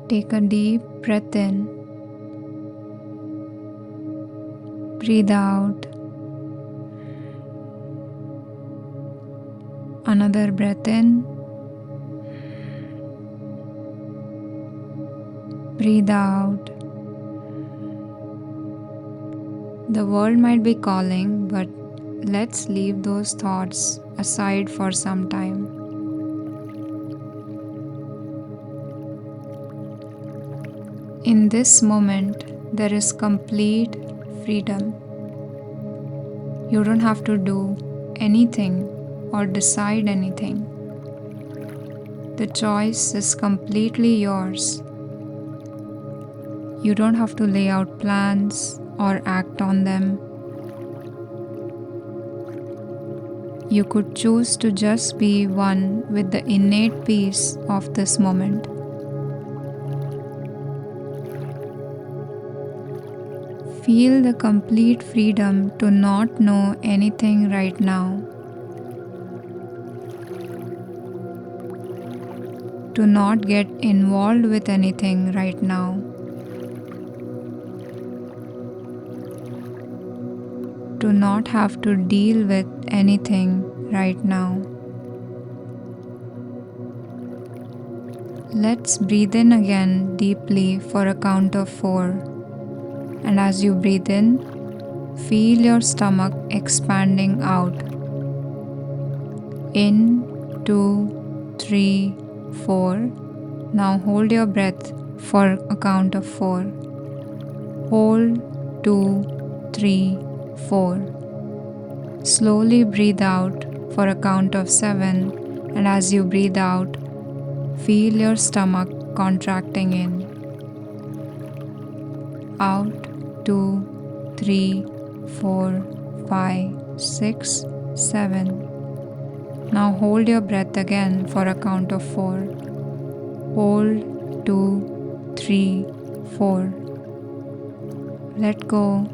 Take a deep breath in. Breathe out. Another breath in. Breathe out. The world might be calling, but let's leave those thoughts aside for some time. In this moment, there is complete freedom. You don't have to do anything or decide anything. The choice is completely yours. You don't have to lay out plans or act on them. You could choose to just be one with the innate peace of this moment. Feel the complete freedom to not know anything right now, to not get involved with anything right now. To not have to deal with anything right now. Let's breathe in again deeply for a count of 4. And as you breathe in, feel your stomach expanding out. In, 2, 3, 4. Now hold your breath for a count of 4. Hold, 2, 3, 4. Slowly breathe out for a count of 7, and as you breathe out, feel your stomach contracting in. Out, 2, 3, 4, 5, 6, 7. Now hold your breath again for a count of 4. Hold, 2, 3, 4. Let go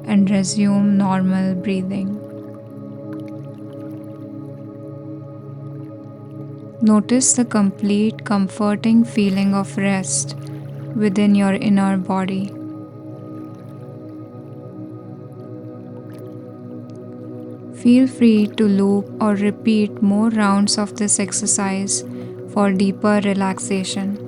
and resume normal breathing. Notice the complete comforting feeling of rest within your inner body. Feel free to loop or repeat more rounds of this exercise for deeper relaxation.